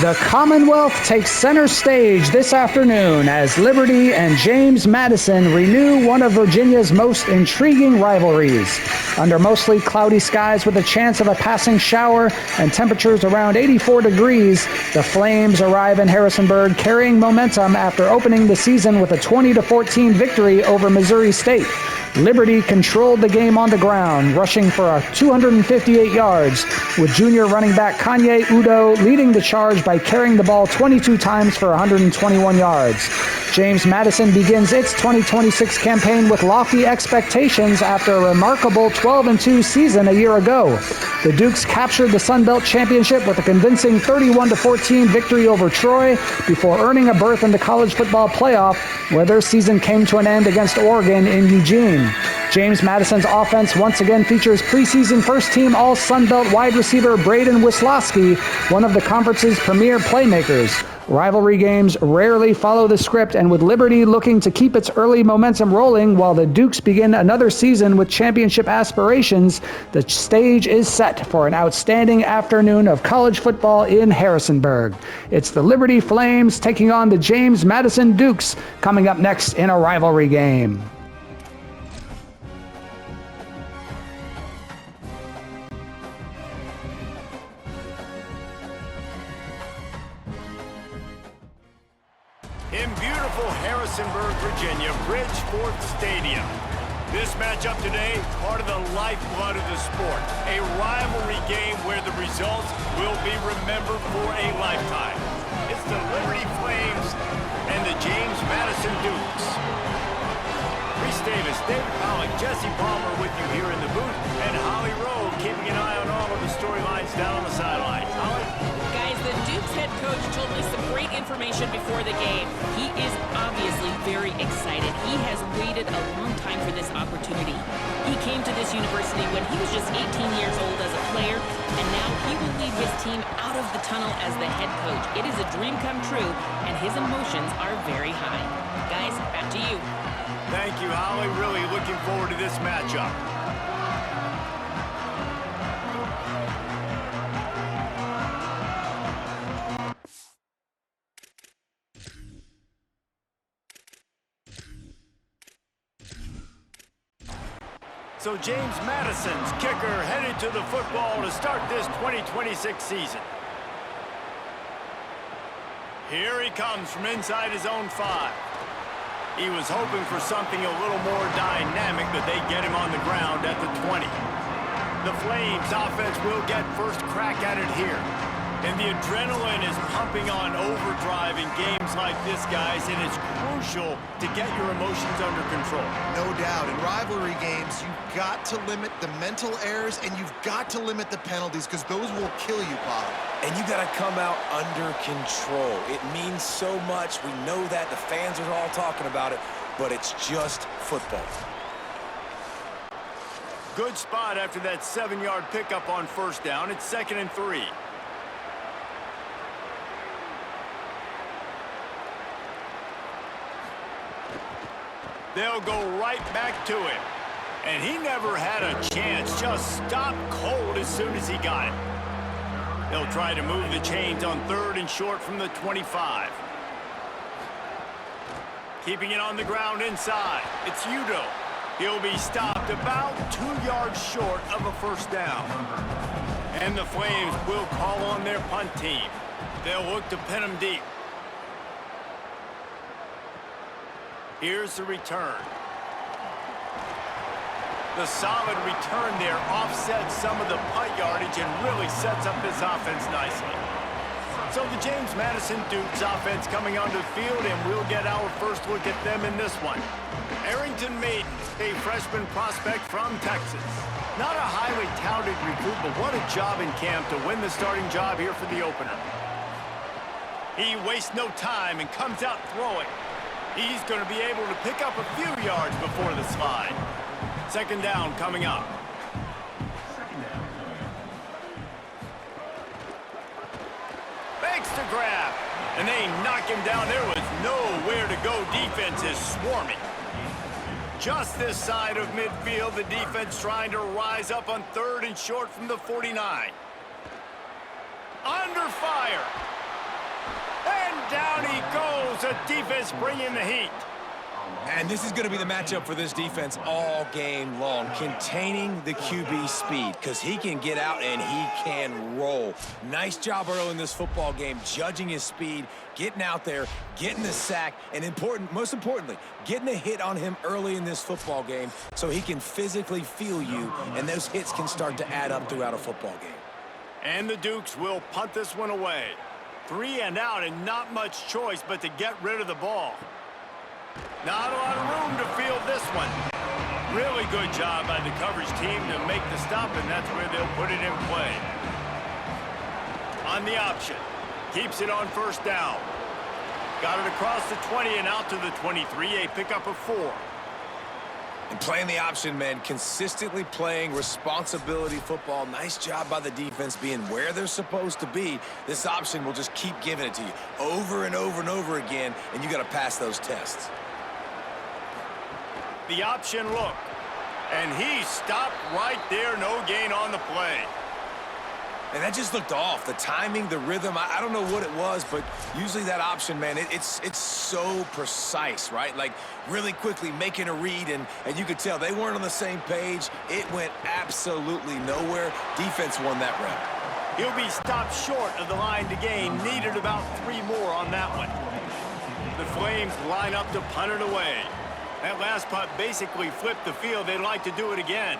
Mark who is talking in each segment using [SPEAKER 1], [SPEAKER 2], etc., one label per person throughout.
[SPEAKER 1] The Commonwealth takes center stage this afternoon as Liberty and James Madison renew one of Virginia's most intriguing rivalries. Under mostly cloudy skies with a chance of a passing shower and temperatures around 84 degrees, the Flames arrive in Harrisonburg carrying momentum after opening the season with a 20-14 victory over Missouri State. Liberty controlled the game on the ground, rushing for 258 yards, with junior running back Kanye Udo leading the charge by carrying the ball 22 times for 121 yards. James Madison begins its 2026 campaign with lofty expectations after a remarkable 12-2 season a year ago. The Dukes captured the Sun Belt Championship with a convincing 31-14 victory over Troy before earning a berth in the college football playoff, where their season came to an end against Oregon in Eugene. James Madison's offense once again features preseason first-team All-Sun Belt wide receiver Braden Wisłowski, one of the conference's premier playmakers. Rivalry games rarely follow the script, and with Liberty looking to keep its early momentum rolling while the Dukes begin another season with championship aspirations, the stage is set for an outstanding afternoon of college football in Harrisonburg. It's the Liberty Flames taking on the James Madison Dukes, coming up next in a rivalry game.
[SPEAKER 2] In beautiful Harrisonburg, Virginia, Bridgeport Stadium. This matchup today, part of the lifeblood of the sport. A rivalry game where the results will be remembered for a lifetime. It's the Liberty Flames and the James Madison Dukes. Reese Davis, David Pollock, Jesse Palmer with you here in the booth, and Holly Rowe keeping an eye on all of the storylines down on the sidelines. Holly?
[SPEAKER 3] Guys, the Dukes head coach told me some great information before the game. He is obviously very excited. He has waited a long time for this opportunity. He came to this university when he was just 18 years old as a player, and now he will lead his team out of the tunnel as the head coach. It is a dream come true, and his emotions are very high. Guys, back to you.
[SPEAKER 2] Thank you, Holly. Really looking forward to this matchup. So James Madison's kicker headed to the football to start this 2026 season. Here he comes from inside his own 5. He was hoping for something a little more dynamic, but they get him on the ground at the 20. The Flames offense will get first crack at it here. And the adrenaline is pumping on overdrive in games like this, guys, and it's crucial to get your emotions under control.
[SPEAKER 4] No doubt. In rivalry games, you've got to limit the mental errors, and you've got to limit the penalties, because those will kill you, Bob.
[SPEAKER 5] And you got to come out under control. It means so much. We know that. The fans are all talking about it, but it's just football.
[SPEAKER 2] Good spot after that 7-yard pickup on first down. It's 2nd and 3. They'll go right back to him. And he never had a chance. Just stopped cold as soon as he got it. They'll try to move the chains on 3rd and short from the 25. Keeping it on the ground inside. It's Udo. He'll be stopped about 2 yards short of a first down. And the Flames will call on their punt team. They'll look to pin him deep. Here's the return. The solid return there offsets some of the punt yardage and really sets up this offense nicely. So the James Madison Dukes offense coming onto the field, and we'll get our first look at them in this one. Arrington Maiden, a freshman prospect from Texas. Not a highly touted recruit, but what a job in camp to win the starting job here for the opener. He wastes no time and comes out throwing. He's going to be able to pick up a few yards before the slide. 2nd down coming up. Makes the grab, and they knock him down. There was nowhere to go. Defense is swarming. Just this side of midfield, the defense trying to rise up on 3rd and short from the 49. Under fire. defense bringing the heat.
[SPEAKER 5] And this is going to be the matchup for this defense all game long, containing the QB speed, because he can get out and he can roll. Nice job early in this football game, judging his speed, getting out there, getting the sack, and most importantly, getting a hit on him early in this football game so he can physically feel you, and those hits can start to add up throughout a football game.
[SPEAKER 2] And the Dukes will punt this one away. 3 and out, and not much choice but to get rid of the ball. Not a lot of room to field this one. Really good job by the coverage team to make the stop, and that's where they'll put it in play. On the option. Keeps it on first down. Got it across the 20 and out to the 23, a pickup of 4.
[SPEAKER 5] And playing the option, man, consistently playing responsibility football. Nice job by the defense being where they're supposed to be. This option will just keep giving it to you over and over and over again, and you got to pass those tests.
[SPEAKER 2] The option look. And he stopped right there. No gain on the play.
[SPEAKER 5] And that just looked off. The timing, the rhythm, I don't know what it was, but usually that option, man, it's so precise, right? Like really quickly making a read, and you could tell they weren't on the same page. It went absolutely nowhere. Defense won that rep.
[SPEAKER 2] He'll be stopped short of the line to gain. Needed about 3 more on that one. The Flames line up to punt it away. That last punt basically flipped the field. They'd like to do it again.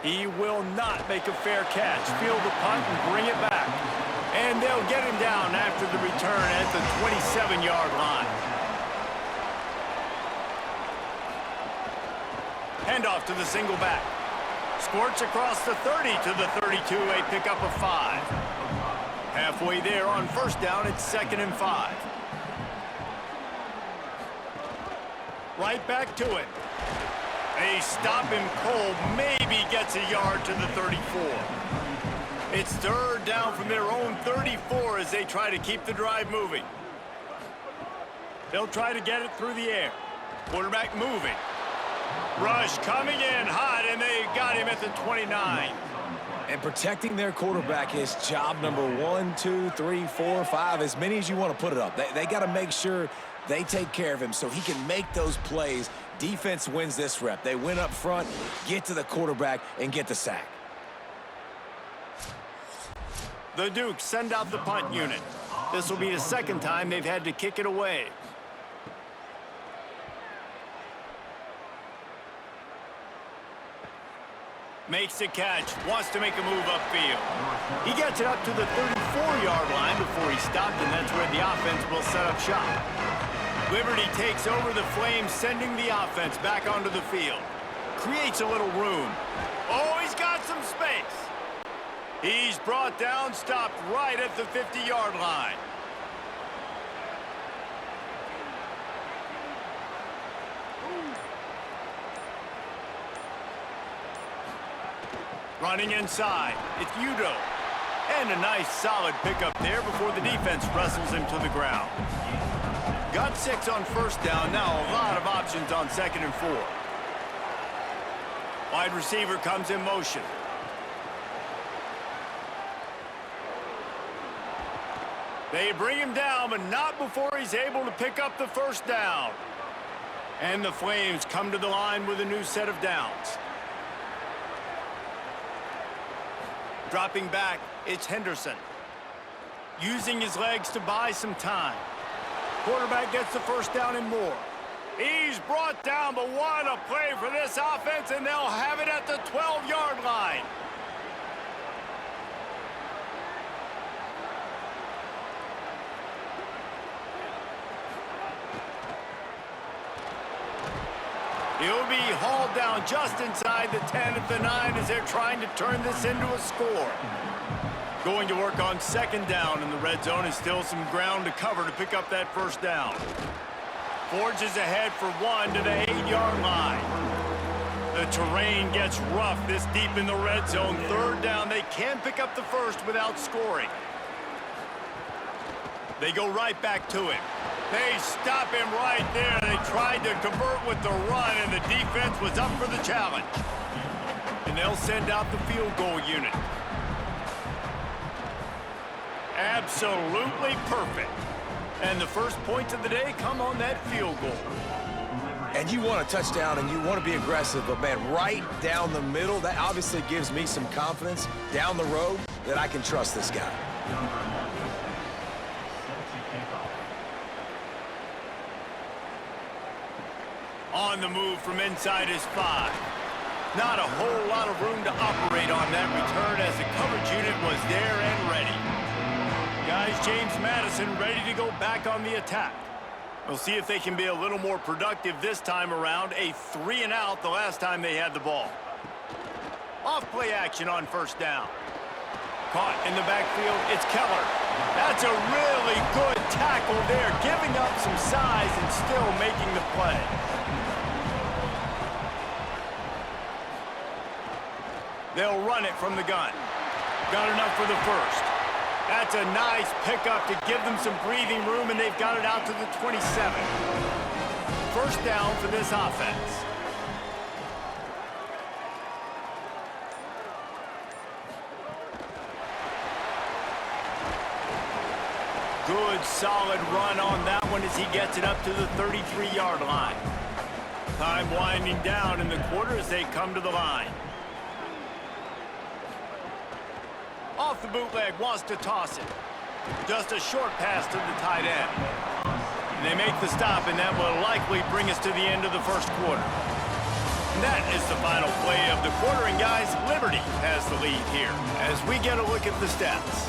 [SPEAKER 2] He will not make a fair catch. Field the punt and bring it back. And they'll get him down after the return at the 27-yard line. Handoff to the single back. Squirts across the 30 to the 32, a pickup of 5. Halfway there on first down, it's 2nd and 5. Right back to it. They stop him cold, maybe gets a yard to the 34. It's 3rd down from their own 34 as they try to keep the drive moving. They'll try to get it through the air. Quarterback moving. Rush coming in hot, and they got him at the 29.
[SPEAKER 5] And protecting their quarterback is job number 1, 2, 3, 4, 5, as many as you want to put it up. They got to make sure they take care of him so he can make those plays. Defense wins this rep. They win up front, get to the quarterback, and get the sack.
[SPEAKER 2] The Dukes send out the punt unit. This will be the 2nd time they've had to kick it away. Makes the catch, wants to make a move upfield. He gets it up to the 34-yard line before he stopped, and that's where the offense will set up shop. Liberty takes over the Flames, sending the offense back onto the field. Creates a little room. Oh, he's got some space. He's brought down, stopped right at the 50-yard line. Running inside, it's Udo. And a nice solid pickup there before the defense wrestles him to the ground. Got 6 on first down, now a lot of options on 2nd and 4. Wide receiver comes in motion. They bring him down, but not before he's able to pick up the first down. And the Flames come to the line with a new set of downs. Dropping back, it's Henderson. Using his legs to buy some time. Quarterback gets the first down and more. He's brought down, but what a play for this offense, and they'll have it at the 12-yard line. He'll be hauled down just inside the 10 at the 9 as they're trying to turn this into a score. Going to work on 2nd down in the red zone, and still some ground to cover to pick up that first down. Forges ahead for 1 to the 8-yard line. The terrain gets rough this deep in the red zone. 3rd down, they can pick up the first without scoring. They go right back to him. They stop him right there. They tried to convert with the run, and the defense was up for the challenge. And they'll send out the field goal unit. Absolutely perfect. And the first points of the day come on that field goal.
[SPEAKER 5] And you want a touchdown and you want to be aggressive, but man, right down the middle, that obviously gives me some confidence down the road that I can trust this guy.
[SPEAKER 2] On the move from inside his 5. Not a whole lot of room to operate on that return as the coverage unit was there and ready. Guys, James Madison ready to go back on the attack. We'll see if they can be a little more productive this time around. A 3 and out the last time they had the ball. Off play action on first down. Caught in the backfield, it's Keller. That's a really good tackle there, giving up some size and still making the play. They'll run it from the gun. Got enough for the first. That's a nice pickup to give them some breathing room, and they've got it out to the 27. First down for this offense. Good, solid run on that one as he gets it up to the 33-yard line. Time winding down in the quarter as they come to the line. Off the bootleg, wants to toss it. Just a short pass to the tight end. And they make the stop, and that will likely bring us to the end of the first quarter. And that is the final play of the quarter, and guys, Liberty has the lead here as we get a look at the stats.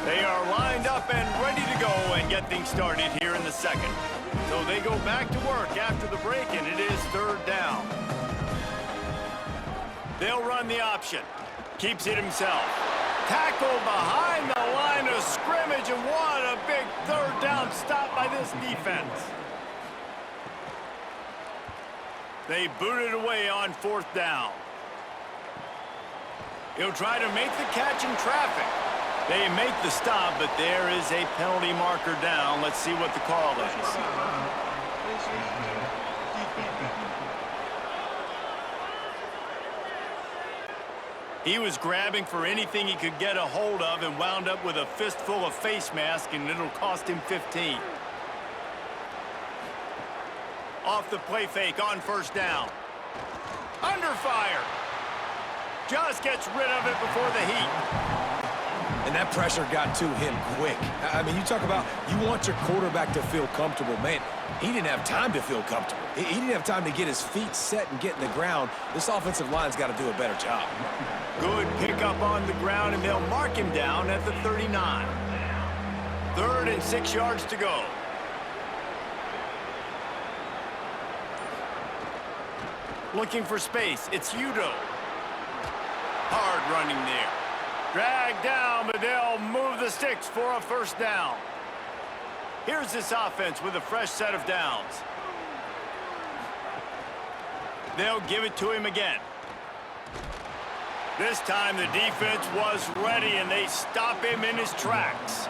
[SPEAKER 2] They are lined up and ready to go and get things started here in the second. So they go back to work after the break, and it is third down. They'll run the option. Keeps it himself. Tackle behind the line of scrimmage, and what a big third down stop by this defense. They boot it away on fourth down. He'll try to make the catch in traffic. They make the stop, but there is a penalty marker down. Let's see what the call is. He was grabbing for anything he could get a hold of and wound up with a fistful of face mask, and it'll cost him 15. Off the play fake on first down. Under fire. Just gets rid of it before the heat.
[SPEAKER 5] And that pressure got to him quick. I mean, you talk about you want your quarterback to feel comfortable. Man, he didn't have time to feel comfortable. He didn't have time to get his feet set and get in the ground. This offensive line's got to do a better job.
[SPEAKER 2] Good pickup on the ground, and they'll mark him down at the 39. 3rd and 6 yards to go. Looking for space. It's Udo. Hard running there. Dragged down, but they'll move the sticks for a first down. Here's this offense with a fresh set of downs. They'll give it to him again. This time the defense was ready, and they stop him in his tracks.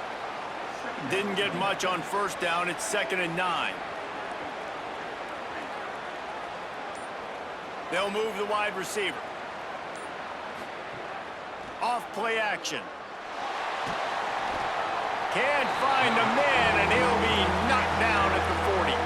[SPEAKER 2] Didn't get much on first down. It's 2nd and 9. They'll move the wide receiver. Off play action. Can't find a man, and he'll be knocked down at the 40.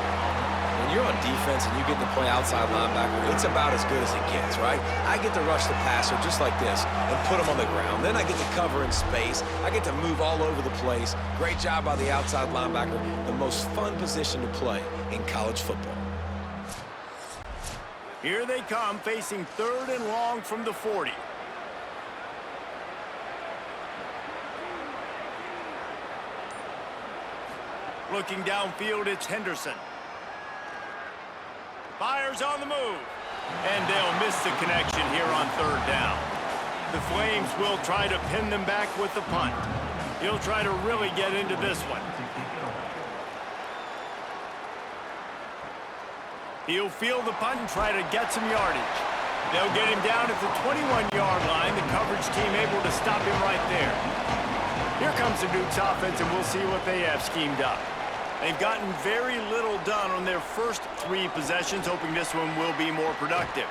[SPEAKER 5] When you're on defense and you get to play outside linebacker, it's about as good as it gets, right? I get to rush the passer just like this and put him on the ground. Then I get to cover in space. I get to move all over the place. Great job by the outside linebacker. The most fun position to play in college football.
[SPEAKER 2] Here they come, facing 3rd and long from the 40. Looking downfield, it's Henderson. Fires on the move. And they'll miss the connection here on 3rd down. The Flames will try to pin them back with the punt. He'll try to really get into this one. He'll field the punt and try to get some yardage. They'll get him down at the 21-yard line. The coverage team able to stop him right there. Here comes the Duke's offense, and we'll see what they have schemed up. They've gotten very little done on their first 3 possessions, hoping this one will be more productive.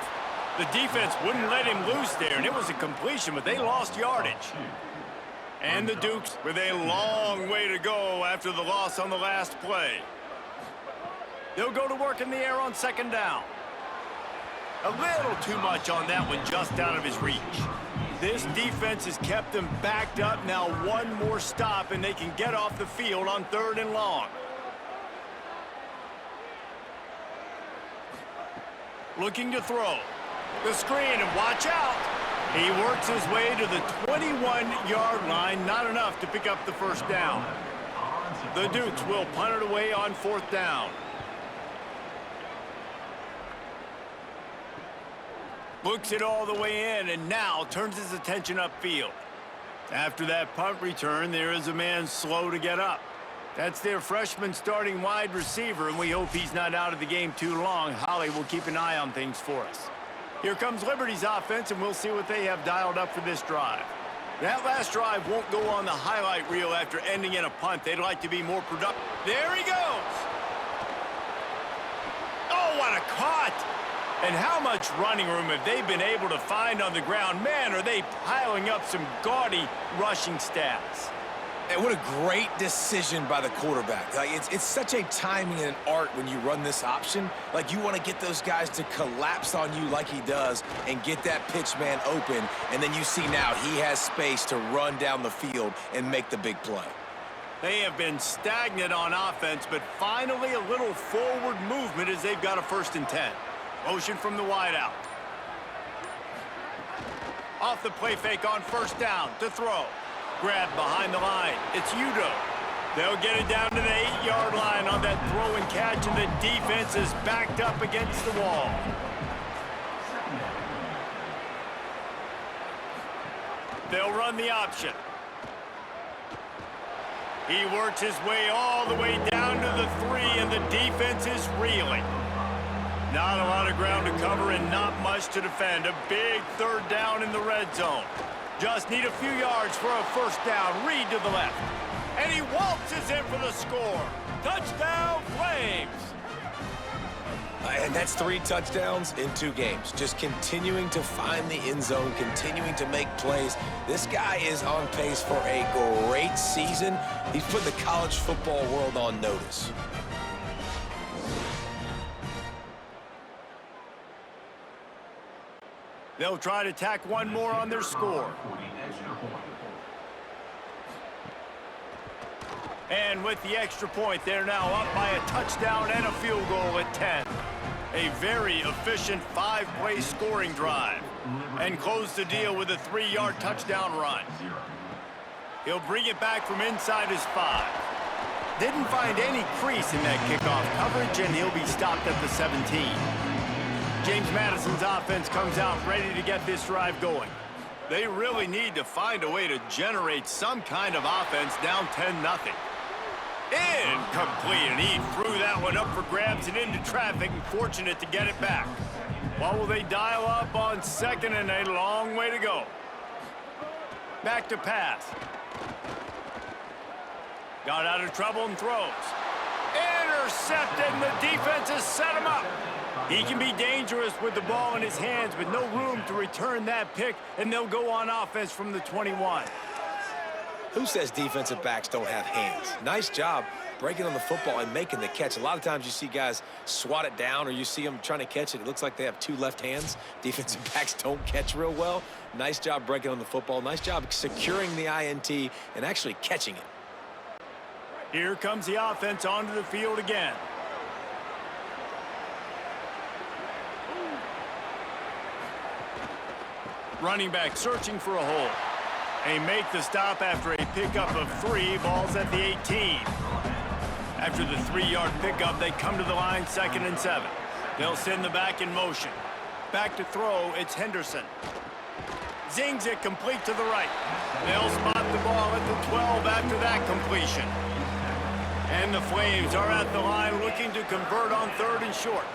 [SPEAKER 2] The defense wouldn't let him loose there, and it was a completion, but they lost yardage. And the Dukes with a long way to go after the loss on the last play. They'll go to work in the air on second down. A little too much on that one, just out of his reach. This defense has kept them backed up. Now one more stop, and they can get off the field on 3rd and long. Looking to throw. The screen, and watch out. He works his way to the 21-yard line. Not enough to pick up the first down. The Dukes will punt it away on 4th down. Looks it all the way in, and now turns his attention upfield. After that punt return, there is a man slow to get up. That's their freshman starting wide receiver, and we hope he's not out of the game too long. Holly will keep an eye on things for us. Here comes Liberty's offense, and we'll see what they have dialed up for this drive. That last drive won't go on the highlight reel after ending in a punt. They'd like to be more productive. There he goes! Oh, what a caught! And how much running room have they been able to find on the ground? Man, are they piling up some gaudy rushing stats.
[SPEAKER 5] And what a great decision by the quarterback. Like, it's such a timing and an art when you run this option. Like, you want to get those guys to collapse on you like he does and get that pitch man open. And then you see now he has space to run down the field and make the big play.
[SPEAKER 2] They have been stagnant on offense, but finally a little forward movement as they've got a 1st and 10. Motion from the wideout. Off the play fake on 1st down to throw. Grab behind the line. It's Udo. They'll get it down to the 8-yard line on that throw and catch, and the defense is backed up against the wall. They'll run the option. He works his way all the way down to the 3, and the defense is reeling. Not a lot of ground to cover and not much to defend. A big 3rd down in the red zone. Just need a few yards for a 1st down. Reed to the left. And he waltzes in for the score. Touchdown, Flames!
[SPEAKER 5] And that's 3 touchdowns in 2 games. Just continuing to find the end zone, continuing to make plays. This guy is on pace for a great season. He's put the college football world on notice.
[SPEAKER 2] They'll try to tack one more on their score. And with the extra point, they're now up by a touchdown and a field goal at 10. A very efficient 5-play scoring drive. And close the deal with a 3-yard touchdown run. He'll bring it back from inside his 5. Didn't find any crease in that kickoff coverage, and he'll be stopped at the 17. James Madison's offense comes out ready to get this drive going. They really need to find a way to generate some kind of offense down 10-0. Incomplete, and he threw that one up for grabs and into traffic, and fortunate to get it back. What will they dial up on 2nd and a long way to go? Back to pass. Got out of trouble and throws. Intercepted, and the defense has set him up. He can be dangerous with the ball in his hands, but no room to return that pick, and they'll go on offense from the 21.
[SPEAKER 5] Who says defensive backs don't have hands? Nice job breaking on the football and making the catch. A lot of times you see guys swat it down, or you see them trying to catch it. It looks like they have 2 left hands. Defensive backs don't catch real well. Nice job breaking on the football. Nice job securing the INT and actually catching it.
[SPEAKER 2] Here comes the offense onto the field again. Running back searching for a hole. They make the stop after a pickup of 3. Ball's at the 18. After the 3-yard pickup, they come to the line 2nd and 7. They'll send the back in motion. Back to throw, it's Henderson. Zings it complete to the right. They'll spot the ball at the 12 after that completion. And the Flames are at the line looking to convert on 3rd and short.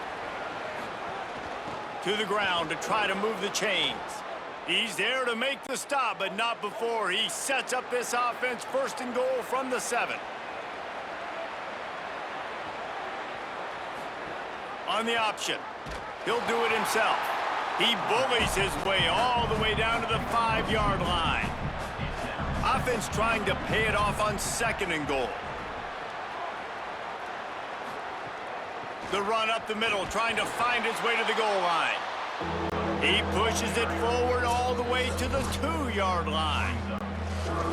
[SPEAKER 2] To the ground to try to move the chains. He's there to make the stop, but not before he sets up this offense 1st and goal from the 7. On the option. He'll do it himself. He bullies his way all the way down to the 5-yard line. Offense trying to pay it off on 2nd and goal. The run up the middle, trying to find his way to the goal line. He pushes it forward all the way to the 2-yard line.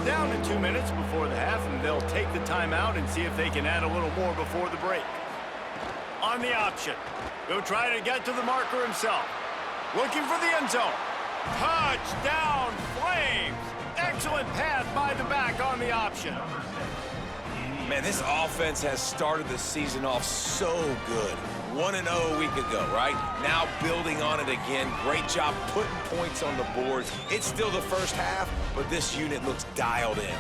[SPEAKER 2] Down to 2 minutes before the half, and they'll take the timeout and see if they can add a little more before the break. On the option, he'll try to get to the marker himself. Looking for the end zone. Touchdown, Flames! Excellent pass by the back on the option.
[SPEAKER 5] Man, this offense has started the season off so good. 1-0 a week ago, right? Now building on it again. Great job putting points on the board. It's still the first half, but this unit looks dialed in.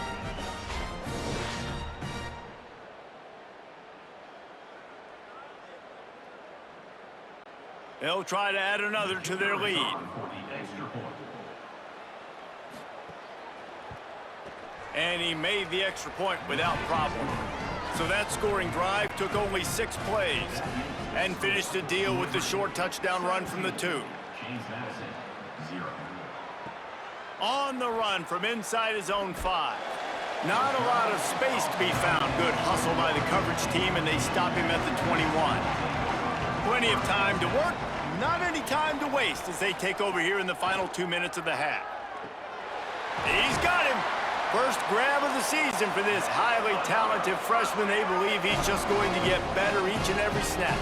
[SPEAKER 2] They'll try to add another to their lead. And he made the extra point without problem. So that scoring drive took only 6 plays and finished the deal with the short touchdown run from the 2. On the run from inside his own 5. Not a lot of space to be found. Good hustle by the coverage team, and they stop him at the 21. Plenty of time to work, not any time to waste as they take over here in the final 2 minutes of the half. He's got him. First grab of the season for this highly talented freshman. They believe he's just going to get better each and every snap.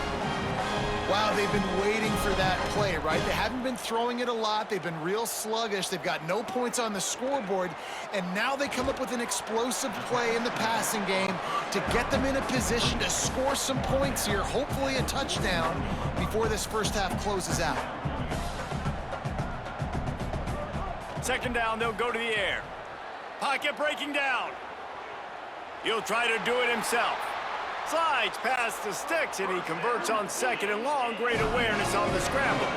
[SPEAKER 4] Wow, they've been waiting for that play, right? They haven't been throwing it a lot. They've been real sluggish. They've got no points on the scoreboard. And now they come up with an explosive play in the passing game to get them in a position to score some points here, hopefully a touchdown, before this first half closes out.
[SPEAKER 2] 2nd down, they'll go to the air. Pocket breaking down. He'll try to do it himself. Slides past the sticks, and he converts on 2nd and long. Great awareness on the scramble.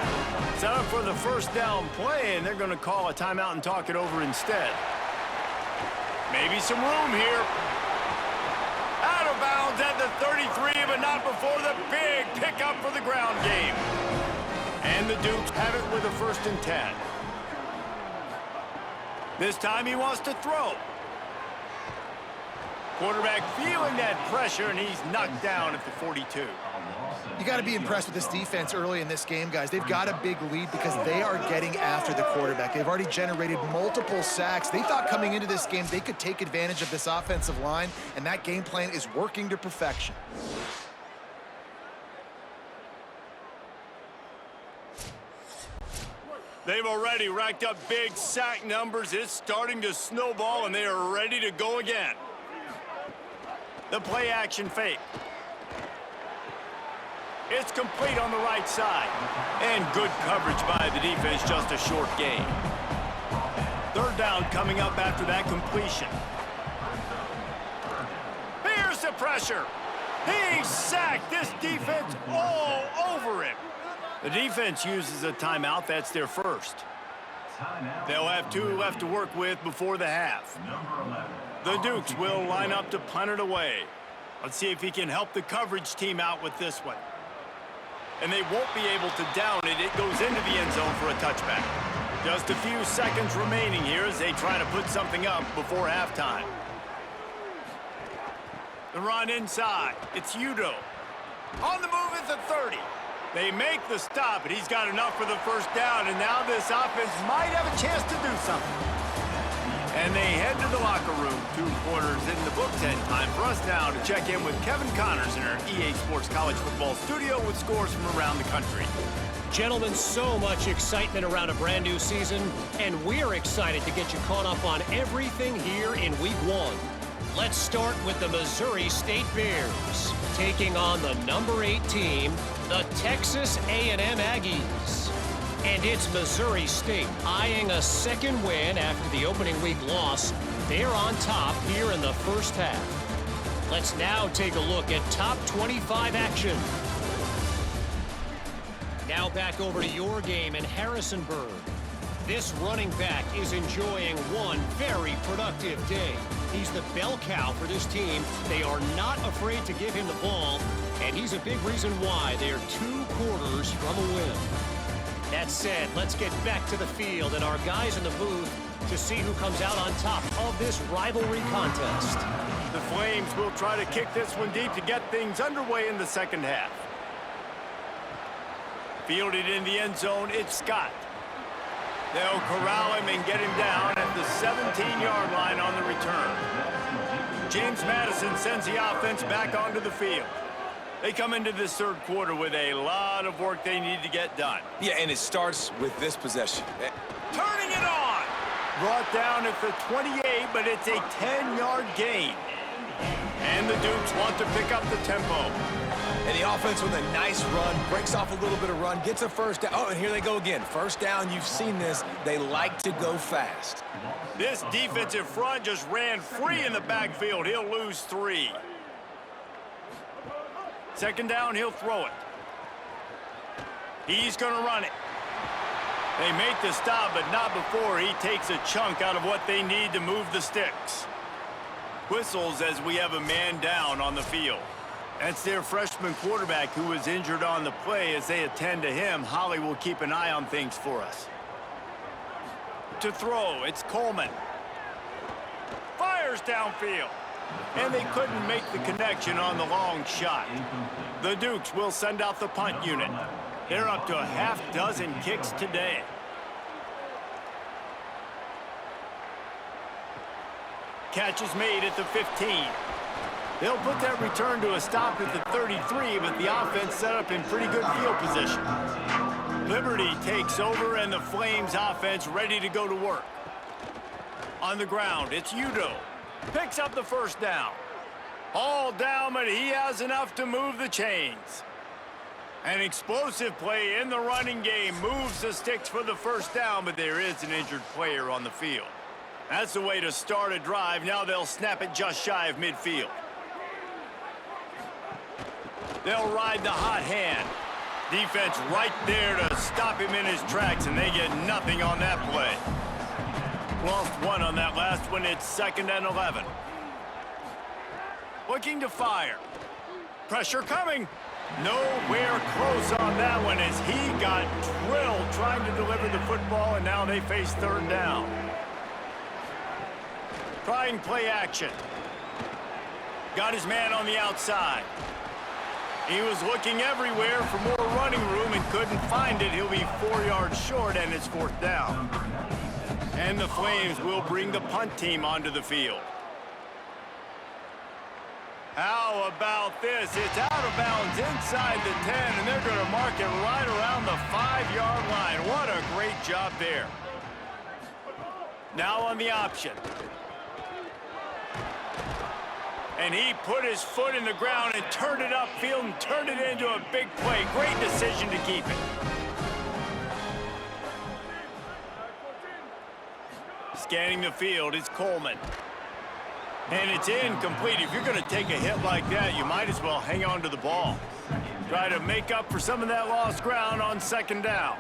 [SPEAKER 2] Set up for the first down play, and they're going to call a timeout and talk it over instead. Maybe some room here. Out of bounds at the 33, but not before the big pickup for the ground game. And the Dukes have it with a 1st and 10. This time he wants to throw. Quarterback feeling that pressure, and he's knocked down at the 42.
[SPEAKER 4] You got to be impressed with this defense early in this game, guys. They've got a big lead because they are getting after the quarterback. They've already generated multiple sacks. They thought coming into this game they could take advantage of this offensive line, and that game plan is working to perfection.
[SPEAKER 2] They've already racked up big sack numbers. It's starting to snowball, and they are ready to go again. The play action fake. It's complete on the right side. And good coverage by the defense, just a short gain. 3rd down coming up after that completion. Here's the pressure. He's sacked. This defense all over him. The defense uses a timeout. That's their first. They'll have 2 left to work with before the half. The Dukes will line up to punt it away. Let's see if he can help the coverage team out with this one. And they won't be able to down it. It goes into the end zone for a touchback. Just a few seconds remaining here as they try to put something up before halftime. The run inside. It's Udo. On the move at the 30. They make the stop, and he's got enough for the first down, and now this offense might have a chance to do something. And they head to the locker room. 2 quarters in the books, and time for us now to check in with Kevin Connors in our EA Sports College Football studio with scores from around the country.
[SPEAKER 6] Gentlemen, so much excitement around a brand new season, and we're excited to get you caught up on everything here in Week 1. Let's start with the Missouri State Bears, taking on the number 8 team, the Texas A&M Aggies. And it's Missouri State eyeing a 2nd win after the opening week loss. They're on top here in the first half. Let's now take a look at top 25 action. Now back over to your game in Harrisonburg. This running back is enjoying one very productive day. He's the bell cow for this team. They are not afraid to give him the ball, and he's a big reason why they're 2 quarters from a win. That said, let's get back to the field and our guys in the booth to see who comes out on top of this rivalry contest.
[SPEAKER 2] The Flames will try to kick this one deep to get things underway in the second half. Fielded in the end zone, it's Scott. They'll corral him and get him down at the 17-yard line on the return. James Madison sends the offense back onto the field. They come into this third quarter with a lot of work they need to get done.
[SPEAKER 5] Yeah, and it starts with this possession.
[SPEAKER 2] Turning it on! Brought down at the 28, but it's a 10-yard gain. And the Dukes want to pick up the tempo.
[SPEAKER 5] And the offense with a nice run, breaks off a little bit of run, gets a first down. Oh, and here they go again. First down, you've seen this. They like to go fast.
[SPEAKER 2] This defensive front just ran free in the backfield. He'll lose 3. Second down, he'll throw it. He's going to run it. They make the stop, but not before he takes a chunk out of what they need to move the sticks. Whistles as we have a man down on the field. That's their freshman quarterback who was injured on the play. As they attend to him, Holly will keep an eye on things for us. To throw, it's Coleman. Fires downfield. And they couldn't make the connection on the long shot. The Dukes will send out the punt unit. They're up to a half-dozen kicks today. Catch is made at the 15. They'll put that return to a stop at the 33, but the offense set up in pretty good field position. Liberty takes over, and the Flames offense ready to go to work. On the ground, it's Udo. Picks up the first down. All down, but he has enough to move the chains. An explosive play in the running game moves the sticks for the first down, but there is an injured player on the field. That's the way to start a drive. Now they'll snap it just shy of midfield. They'll ride the hot hand. Defense right there to stop him in his tracks, and they get nothing on that play. Lost 1 on that last one. It's 2nd and 11. Looking to fire. Pressure coming. Nowhere close on that one as he got drilled trying to deliver the football, and now they face 3rd down. Trying play action. Got his man on the outside. He was looking everywhere for more running room and couldn't find it. He'll be 4 yards short, and it's 4th down. And the Flames will bring the punt team onto the field. How about this? It's out of bounds inside the 10, and they're going to mark it right around the 5-yard line. What a great job there. Now on the option. And he put his foot in the ground and turned it upfield and turned it into a big play. Great decision to keep it. Scanning the field, it's Coleman. And it's incomplete. If you're going to take a hit like that, you might as well hang on to the ball. Try to make up for some of that lost ground on 2nd down.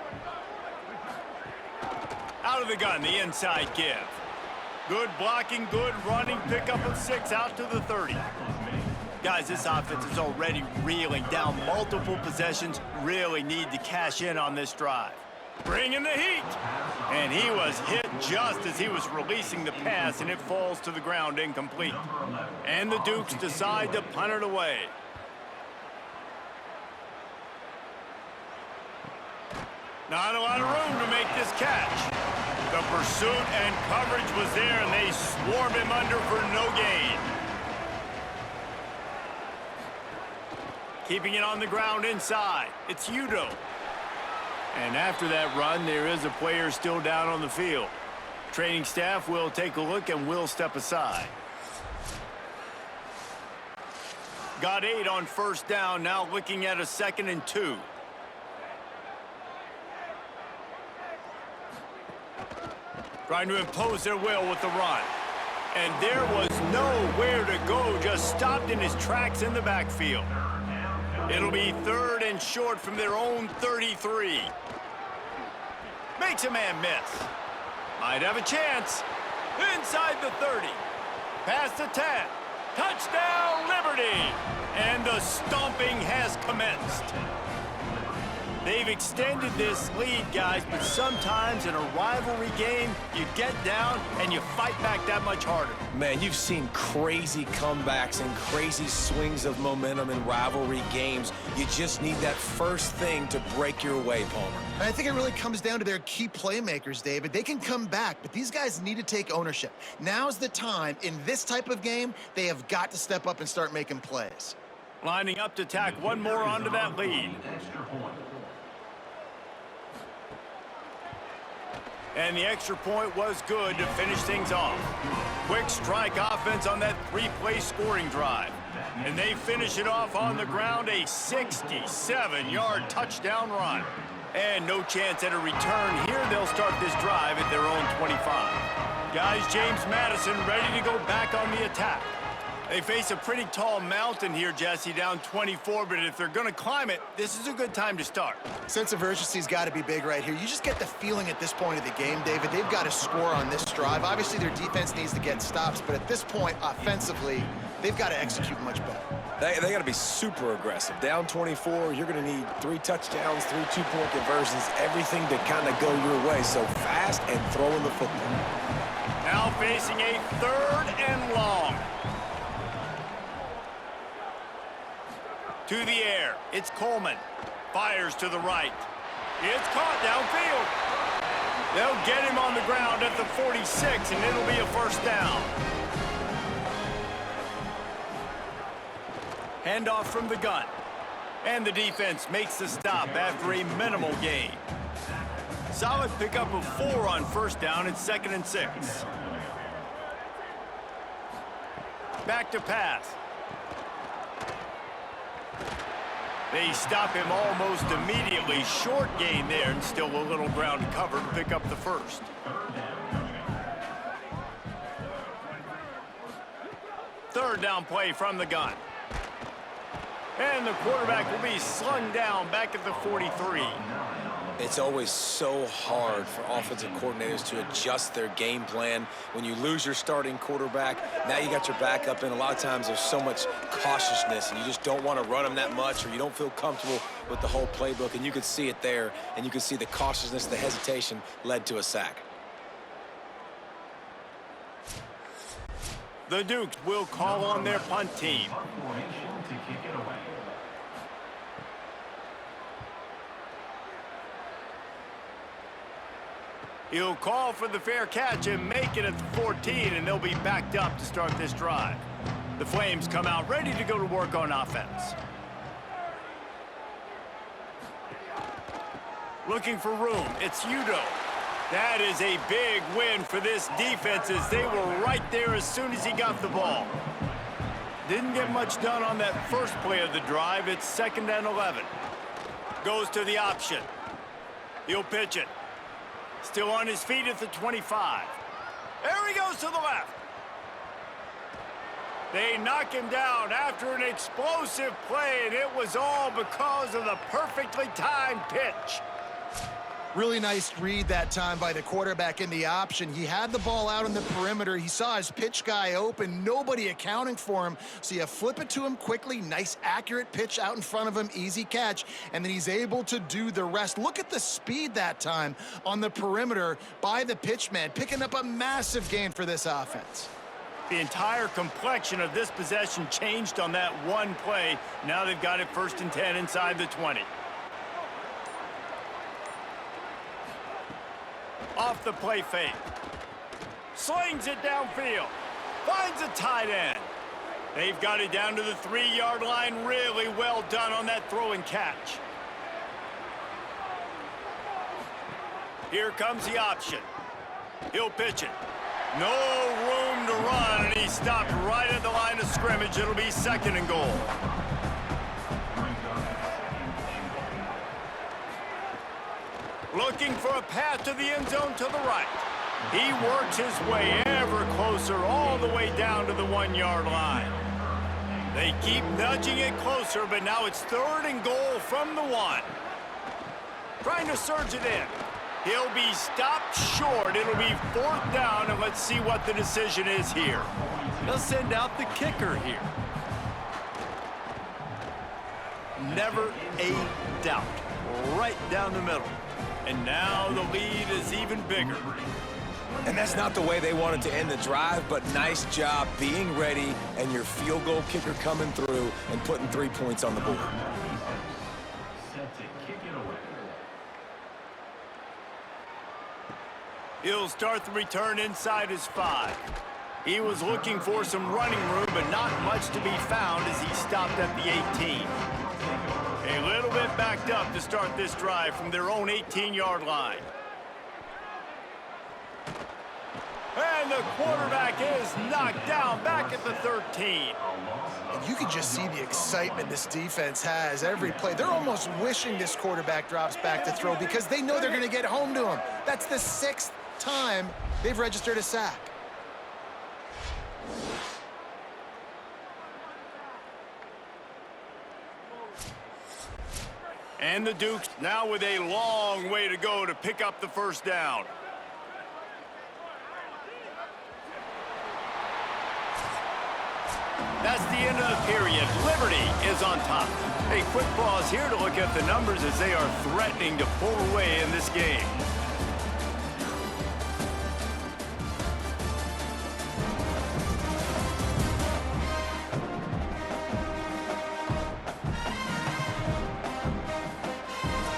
[SPEAKER 2] Out of the gun, the inside give. Good blocking, good running, pickup of 6 out to the 30. Guys, this offense is already reeling down multiple possessions. Really need to cash in on this drive. Bringing the heat. And he was hit just as he was releasing the pass, and it falls to the ground incomplete. And the Dukes decide to punt it away. Not a lot of room to make this catch. The pursuit and coverage was there, and they swarmed him under for no gain. Keeping it on the ground inside, it's Udo. And after that run, there is a player still down on the field. Training staff will take a look and will step aside. Got 8 on 1st down, now looking at a 2nd and 2. Trying to impose their will with the run. And there was nowhere to go, just stopped in his tracks in the backfield. It'll be 3rd and short from their own 33. Makes a man miss. Might have a chance. Inside the 30. Past the 10. Touchdown, Liberty! And the stomping has commenced. They've extended this lead, guys, but sometimes in a rivalry game, you get down and you fight back that much harder.
[SPEAKER 5] Man, you've seen crazy comebacks and crazy swings of momentum in rivalry games. You just need that first thing to break your way, Palmer.
[SPEAKER 4] And I think it really comes down to their key playmakers, David. They can come back, but these guys need to take ownership. Now's the time. In this type of game, they have got to step up and start making plays.
[SPEAKER 2] Lining up to tack one more onto that lead. And the extra point was good to finish things off. Quick strike offense on that three-play scoring drive. And they finish it off on the ground, a 67-yard touchdown run. And no chance at a return here. They'll start this drive at their own 25. Guys, James Madison ready to go back on the attack. They face a pretty tall mountain here, Jesse, down 24, but if they're going to climb it, this is a good time to start.
[SPEAKER 4] Sense of urgency's got to be big right here. You just get the feeling at this point of the game, David, they've got to score on this drive. Obviously, their defense needs to get stops, but at this point, offensively, they've got to execute much better.
[SPEAKER 5] They got to be super aggressive. Down 24, you're going to need 3 touchdowns, 3 two-point conversions, everything to kind of go your way. So fast and throwing the football.
[SPEAKER 2] Now facing a 3rd and long. To the air, it's Coleman. Fires to the right. It's caught downfield. They'll get him on the ground at the 46, and it'll be a first down. Handoff from the gun. And the defense makes the stop after a minimal gain. Solid pickup of 4 on first down and 2nd and 6. Back to pass. They stop him almost immediately. Short gain there and still a little ground cover to pick up the first. Third down play from the gun. And the quarterback will be slung down back at the 43.
[SPEAKER 5] It's always so hard for offensive coordinators to adjust their game plan. When you lose your starting quarterback, now you got your backup in. A lot of times there's so much cautiousness, and you just don't want to run them that much, or you don't feel comfortable with the whole playbook, and you can see it there, and you can see the cautiousness, the hesitation led to a sack.
[SPEAKER 2] The Dukes will call on their punt team. He'll call for the fair catch and make it at the 14, and they'll be backed up to start this drive. The Flames come out ready to go to work on offense. Looking for room, it's Udo. That is a big win for this defense as they were right there as soon as he got the ball. Didn't get much done on that first play of the drive. It's 2nd and 11. Goes to the option. He'll pitch it. Still on his feet at the 25. There he goes to the left. They knock him down after an explosive play, and it was all because of the perfectly timed pitch.
[SPEAKER 4] Really nice read that time by the quarterback in the option. He had the ball out on the perimeter. He saw his pitch guy open, nobody accounting for him. So you flip it to him quickly, nice accurate pitch out in front of him, easy catch, and then he's able to do the rest. Look at the speed that time on the perimeter by the pitch man, picking up a massive gain for this offense.
[SPEAKER 2] The entire complexion of this possession changed on that one play. Now they've got it 1st and 10 inside the 20. Off the play fake. Slings it downfield. Finds a tight end. They've got it down to the 3-yard line. Really well done on that throw and catch. Here comes the option. He'll pitch it. No room to run, and he stopped right at the line of scrimmage. It'll be 2nd and goal. Looking for a path to the end zone to the right. He works his way ever closer all the way down to the 1-yard line. They keep nudging it closer, but now it's 3rd and goal from the 1. Trying to surge it in. He'll be stopped short. It'll be 4th down, and let's see what the decision is here. They'll send out the kicker here. Never a doubt. right down the middle. And now the lead is even bigger.
[SPEAKER 5] And that's not the way they wanted to end the drive, but nice job being ready and your field goal kicker coming through and putting 3 points on the board.
[SPEAKER 2] He'll start the return inside his 5. He was looking for some running room, but not much to be found as he stopped at the 18. A little bit backed up to start this drive from their own 18-yard line. And the quarterback is knocked down back at the 13.
[SPEAKER 4] And you can just see the excitement this defense has every play. They're almost wishing this quarterback drops back to throw because they know they're going to get home to him. That's the 6th time they've registered a sack.
[SPEAKER 2] And the Dukes now with a long way to go to pick up the first down. That's the end of the period. Liberty is on top. A quick pause here to look at the numbers as they are threatening to pull away in this game.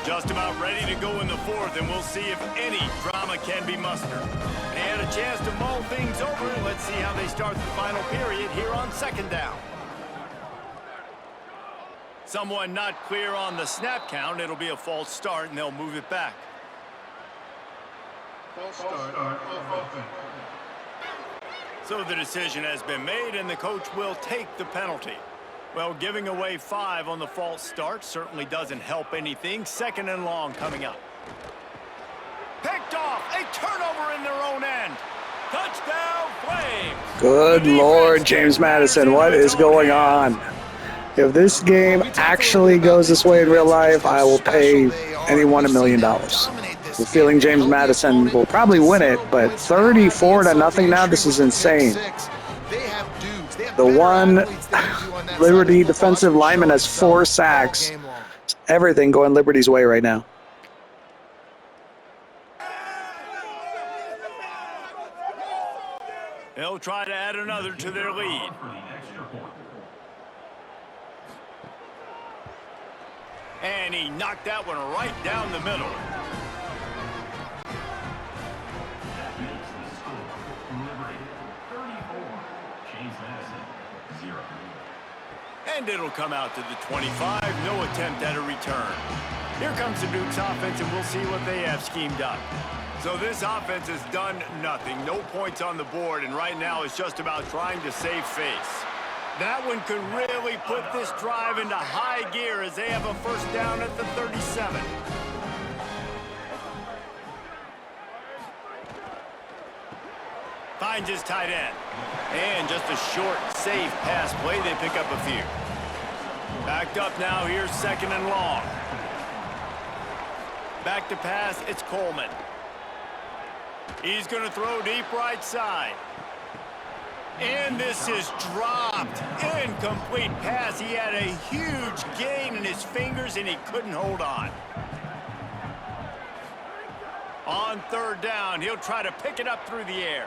[SPEAKER 2] Just about ready to go in the 4th, and we'll see if any drama can be mustered. They had a chance to mull things over, and let's see how they start the final period here on 2nd down. Someone not clear on the snap count. It'll be a false start, and they'll move it back.
[SPEAKER 7] False start.
[SPEAKER 2] So the decision has been made, and the coach will take the penalty. Well, giving away 5 on the false start certainly doesn't help anything. 2nd and long coming up. Picked off. A turnover in their own end. Touchdown, Flames.
[SPEAKER 1] Good Lord, James Madison, what is going on? If this game actually goes this way in real life, I will pay anyone $1 million. The feeling James Madison will probably win it, but 34-0 now, this is insane. The one Liberty defensive lineman has 4 sacks. Everything going Liberty's way right now.
[SPEAKER 2] They'll try to add another to their lead. And he knocked that one right down the middle. And it'll come out to the 25. No attempt at a return. Here comes the Dukes offense, and we'll see what they have schemed up. So this offense has done nothing. No points on the board, and right now it's just about trying to save face. That one could really put this drive into high gear as they have a first down at the 37. Finds his tight end. And just a short, safe pass play. They pick up a few. Backed up now. Here's 2nd and long. Back to pass. It's Coleman. He's going to throw deep right side. And this is dropped. Incomplete pass. He had a huge gain in his fingers, and he couldn't hold on. On 3rd down, he'll try to pick it up through the air.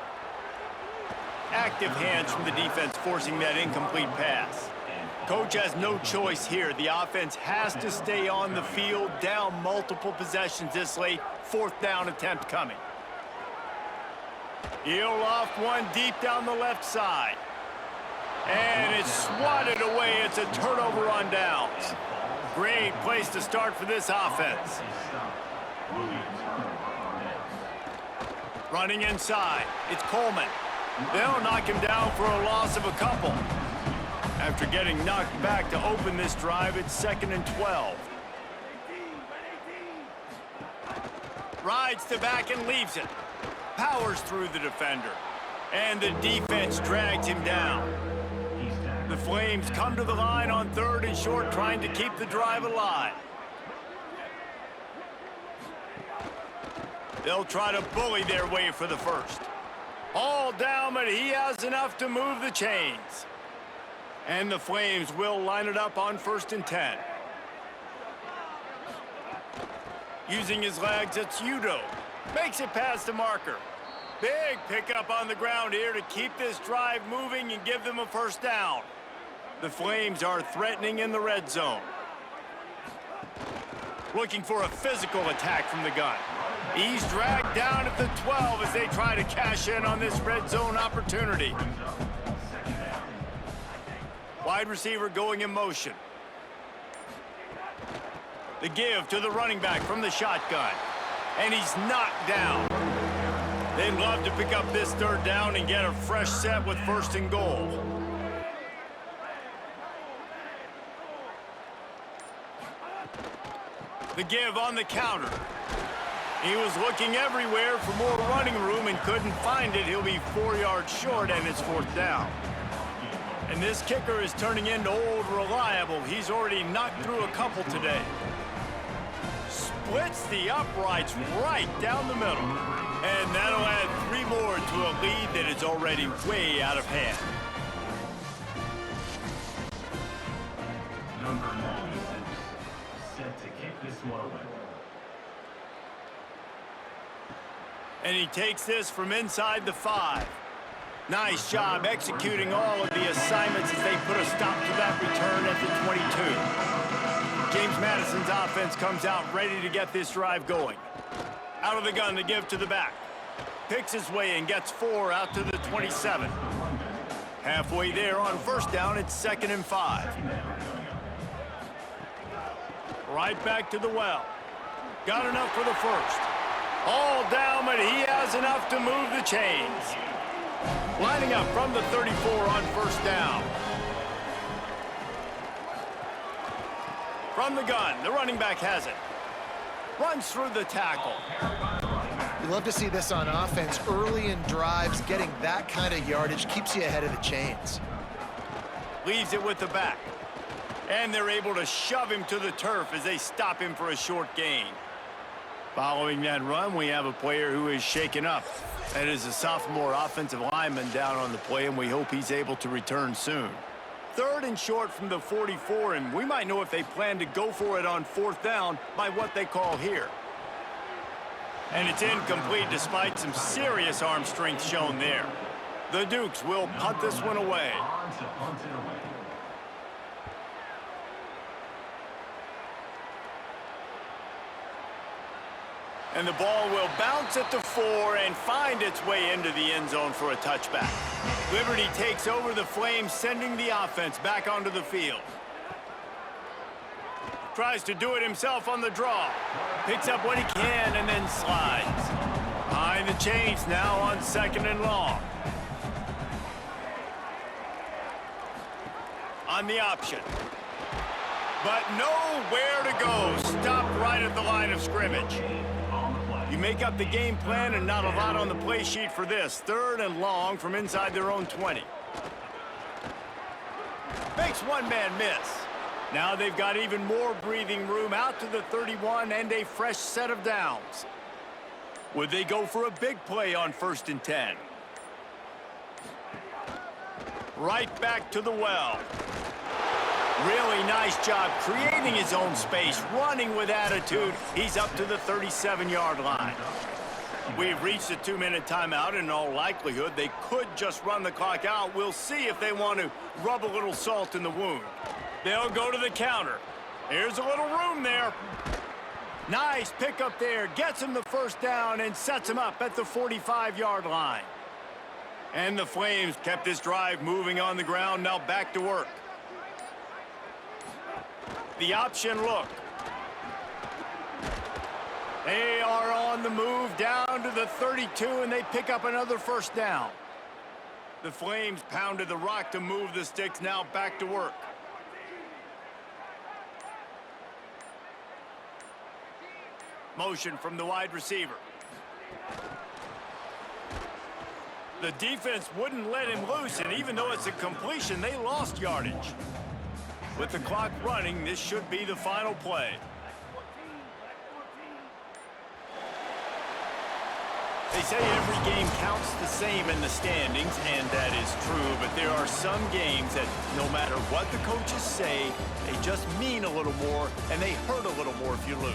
[SPEAKER 2] Active hands from the defense forcing that incomplete pass. Coach has no choice here. The offense has to stay on the field, down multiple possessions this late. 4th down attempt coming. He'll loft one deep down the left side. And it's swatted away. It's a turnover on downs. Great place to start for this offense. Running inside. It's Coleman. They'll knock him down for a loss of a couple. After getting knocked back to open this drive, it's 2nd and 12. Rides to back and leaves it. Powers through the defender. And the defense drags him down. The Flames come to the line on 3rd and short, trying to keep the drive alive. They'll try to bully their way for the first. All down, but he has enough to move the chains. And the Flames will line it up on 1st and 10. Using his legs, it's Udo. Makes it past the marker. Big pickup on the ground here to keep this drive moving and give them a first down. The Flames are threatening in the red zone. Looking for a physical attack from the gun. He's dragged down at the 12 as they try to cash in on this red zone opportunity. Wide receiver going in motion. The give to the running back from the shotgun. And he's knocked down. They'd love to pick up this third down and get a fresh set with first and goal. The give on the counter. He was looking everywhere for more running room and couldn't find it. He'll be 4 yards short, and it's fourth down. And this kicker is turning into old reliable. He's already knocked through a couple today. Splits the uprights right down the middle. And that'll add 3 more to a lead that is already way out of hand.
[SPEAKER 7] Number 96, set to kick this one away.
[SPEAKER 2] And he takes this from inside the 5. Nice job executing all of the assignments as they put a stop to that return at the 22. James Madison's offense comes out ready to get this drive going. Out of the gun to give to the back. Picks his way and gets 4 out to the 27. Halfway there on first down, it's 2nd and 5. Right back to the well. Got enough for the first. All down, but he has enough to move the chains. Lining up from the 34 on first down. From the gun, the running back has it. Runs through the tackle.
[SPEAKER 4] You love to see this on offense. Early in drives, getting that kind of yardage keeps you ahead of the chains.
[SPEAKER 2] Leaves it with the back. And they're able to shove him to the turf as they stop him for a short gain. Following that run, we have a player who is shaken up. That is a sophomore offensive lineman down on the play, and we hope he's able to return soon. 3rd and short from the 44, and we might know if they plan to go for it on fourth down by what they call here. And it's incomplete despite some serious arm strength shown there. The Dukes will punt this one away.
[SPEAKER 7] On to punt it away.
[SPEAKER 2] And the ball will bounce at the 4 and find its way into the end zone for a touchback. Liberty takes over the Flames, sending the offense back onto the field. Tries to do it himself on the draw. Picks up what he can and then slides. Behind the chains now on 2nd and long. On the option. But nowhere to go. Stopped right at the line of scrimmage. You make up the game plan and not a lot on the play sheet for this. 3rd and long from inside their own 20. Makes one man miss. Now they've got even more breathing room out to the 31 and a fresh set of downs. Would they go for a big play on 1st and 10? Right back to the well. Really nice job creating his own space, running with attitude. He's up to the 37-yard line. We've reached a 2-minute timeout, and in all likelihood, they could just run the clock out. We'll see if they want to rub a little salt in the wound. They'll go to the counter. Here's a little room there. Nice pickup there. Gets him the first down and sets him up at the 45-yard line. And the Flames kept this drive moving on the ground. Now back to work. The option look. They are on the move down to the 32, and they pick up another first down. The Flames pounded the rock to move the sticks. Now back to work. Motion from the wide receiver. The defense wouldn't let him loose, and even though it's a completion, they lost yardage. With the clock running, this should be the final play. They say every game counts the same in the standings, and that is true, but there are some games that no matter what the coaches say, they just mean a little more, and they hurt a little more if you lose.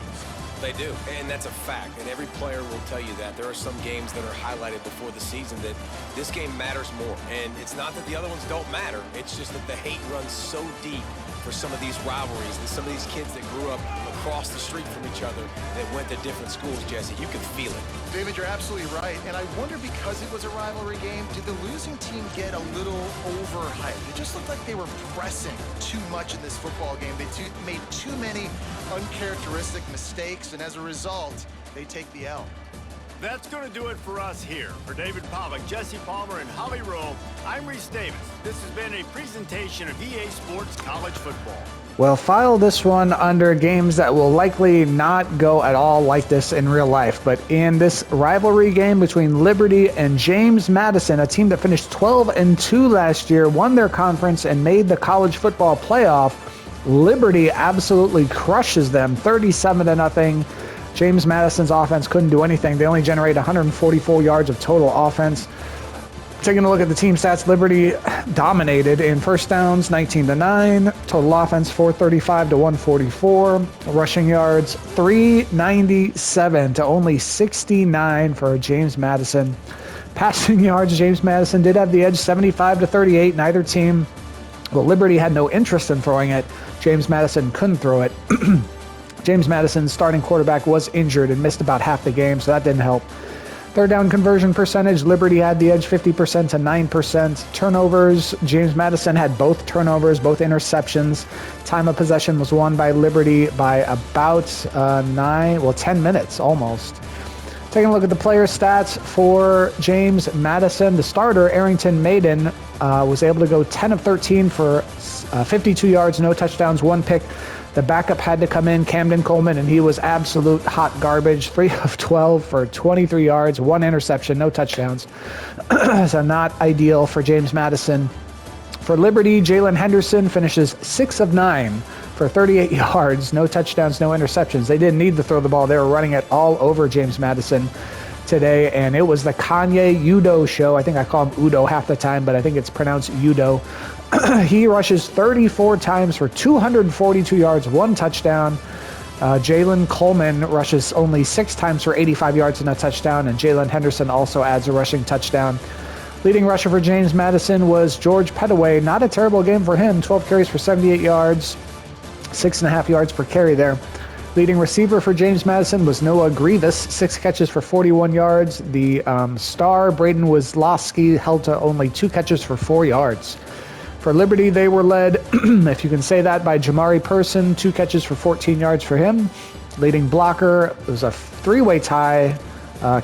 [SPEAKER 5] They do, and that's a fact, and every player will tell you that. There are some games that are highlighted before the season that this game matters more, and it's not that the other ones don't matter. It's just that the hate runs so deep for some of these rivalries and some of these kids that grew up across the street from each other that went to different schools, Jesse. You can feel it.
[SPEAKER 4] David, you're absolutely right, and I wonder, because it was a rivalry game, did the losing team get a little overhyped? It just looked like they were pressing too much in this football game. They made too many uncharacteristic mistakes, and as a result, they take the L.
[SPEAKER 2] That's going to do it for us here. For David Pollack, Jesse Palmer, and Holly Rowe, I'm Reese Davis. This has been a presentation of EA Sports College Football.
[SPEAKER 1] Well, file this one under games that will likely not go at all like this in real life. But in this rivalry game between Liberty and James Madison, a team that finished 12-2 last year, won their conference, and made the college football playoff, Liberty absolutely crushes them 37-0. James Madison's offense couldn't do anything. They only generate 144 yards of total offense. Taking a look at the team stats, Liberty dominated in first downs, 19-9. Total offense, 435 to 144. Rushing yards, 397 to only 69 for James Madison. Passing yards, James Madison did have the edge, 75 to 38. Neither team, well, Liberty had no interest in throwing it. James Madison couldn't throw it. James Madison's starting quarterback was injured and missed about half the game, so that didn't help. Third down conversion percentage, Liberty had the edge 50% to 9%. Turnovers, James Madison had both turnovers, both interceptions. Time of possession was won by Liberty by about 10 minutes almost. Taking a look at the player stats for James Madison, the starter, Arrington Maiden, was able to go 10 of 13 for 52 yards, no touchdowns, one pick. The backup had to come in, Camden Coleman, and he was absolute hot garbage. 3 of 12 for 23 yards, one interception, no touchdowns. So not ideal for James Madison. For Liberty, Jalen Henderson finishes 6 of 9 for 38 yards, no touchdowns, no interceptions. They didn't need to throw the ball. They were running it all over James Madison today, and it was the Kanye Udo show. I think I call him Udo half the time, but I think it's pronounced Udo. He rushes 34 times for 242 yards, one touchdown. Jalen Coleman rushes only 6 times for 85 yards and a touchdown, and Jalen Henderson also adds a rushing touchdown. Leading rusher for James Madison was George Pettaway. Not a terrible game for him, 12 carries for 78 yards, 6.5 yards per carry there. Leading receiver for James Madison was Noah Grievous, 6 catches for 41 yards. The star, Braden Wislowski, held to only 2 catches for 4 yards. For Liberty, they were led, if you can say that, by Jamari Person, 2 catches for 14 yards for him. Leading blocker, it was a 3-way tie.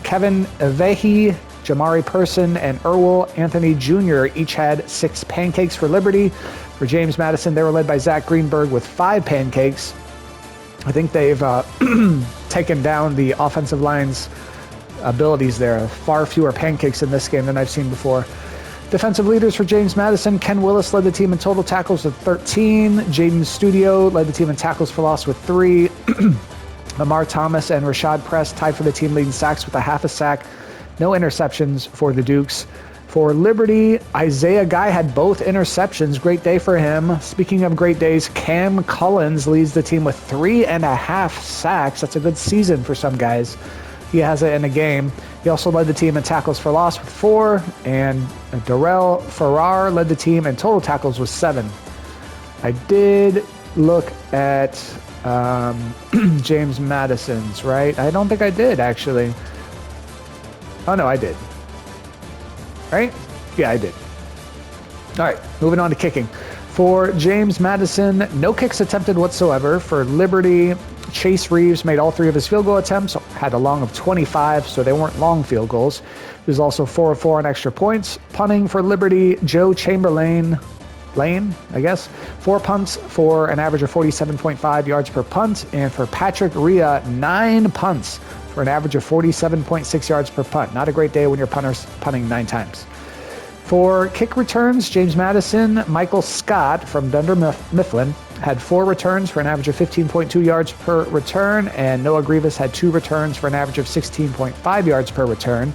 [SPEAKER 1] Kevin Avehi, Jamari Person, and Erwin Anthony Jr. each had 6 pancakes for Liberty. For James Madison, they were led by Zach Greenberg with 5 pancakes. I think they've taken down the offensive line's abilities there. Far fewer pancakes in this game than I've seen before. Defensive leaders for James Madison, Ken Willis led the team in total tackles with 13. Jaden Studio led the team in tackles for loss with 3. Lamar Thomas and Rashad Press tied for the team leading sacks with a half a sack. No interceptions for the Dukes. For Liberty, Isaiah Guy had both interceptions. Great day for him. Speaking of great days, Cam Collins leads the team with 3.5 sacks. That's a good season for some guys. He has it in a game. He also led the team in tackles for loss with 4, and Darrell Farrar led the team in total tackles with 7. I did look at James Madison's, right? I don't think I did, actually. Oh, no, I did. Right? Yeah, I did. All right, moving on to kicking. For James Madison, no kicks attempted whatsoever. For Liberty, Chase Reeves made all 3 of his field goal attempts, had a long of 25, so they weren't long field goals. He was also 4 of 4 on extra points. Punting for Liberty, Joe Chamberlain, 4 punts for an average of 47.5 yards per punt. And for Patrick Rhea, 9 punts for an average of 47.6 yards per punt. Not a great day when your punter's punting 9 times. For kick returns, James Madison, Michael Scott from Dunder Mifflin had 4 returns for an average of 15.2 yards per return, and Noah Grievous had 2 returns for an average of 16.5 yards per return.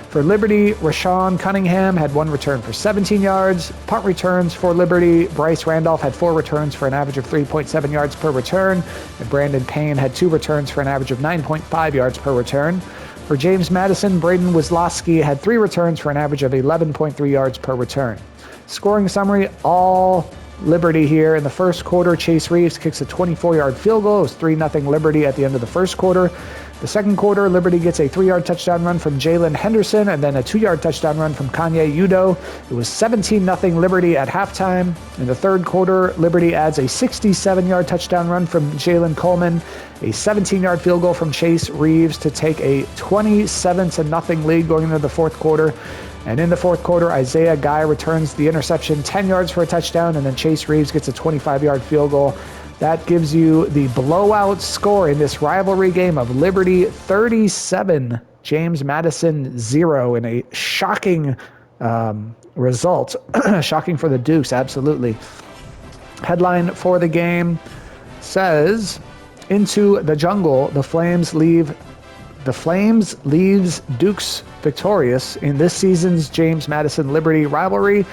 [SPEAKER 1] For Liberty, Rashawn Cunningham had 1 return for 17 yards. Punt returns for Liberty, Bryce Randolph had 4 returns for an average of 3.7 yards per return. And Brandon Payne had 2 returns for an average of 9.5 yards per return. For James Madison, Braden Wisloski had 3 returns for an average of 11.3 yards per return. Scoring summary, all Liberty here. In the first quarter, Chase Reeves kicks a 24-yard field goal. It was 3-0 Liberty at the end of the first quarter. The second quarter, Liberty gets a 3-yard touchdown run from Jalen Henderson and then a 2-yard touchdown run from Kanye Udo. It was 17-0 Liberty at halftime. In the third quarter, Liberty adds a 67-yard touchdown run from Jalen Coleman, a 17-yard field goal from Chase Reeves to take a 27-0 lead going into the fourth quarter. And in the fourth quarter, Isaiah Guy returns the interception 10 yards for a touchdown, and then Chase Reeves gets a 25-yard field goal. That gives you the blowout score in this rivalry game of Liberty 37, James Madison 0 in a shocking result. Shocking for the Dukes, absolutely. Headline for the game says, "Into the jungle, the Flames leaves Dukes victorious in this season's James Madison Liberty rivalry."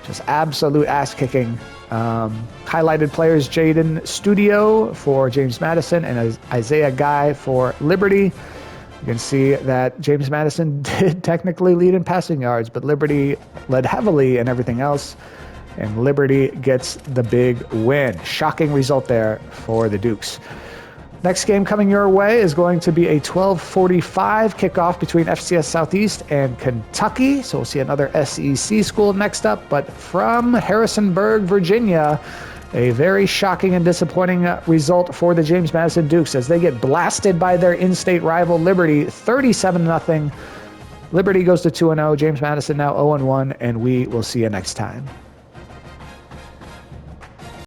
[SPEAKER 1] Just absolute ass-kicking. Highlighted players Jaden Studio for James Madison and Isaiah Guy for Liberty. You can see that James Madison did technically lead in passing yards, but Liberty led heavily in everything else, and Liberty gets the big win. Shocking result there for the Dukes. Next game coming your way is going to be a 12:45 kickoff between FCS Southeast and Kentucky. So we'll see another SEC school next up. But from Harrisonburg, Virginia, a very shocking and disappointing result for the James Madison Dukes as they get blasted by their in-state rival Liberty, 37-0. Liberty goes to 2-0. James Madison now 0-1, and we will see you next time.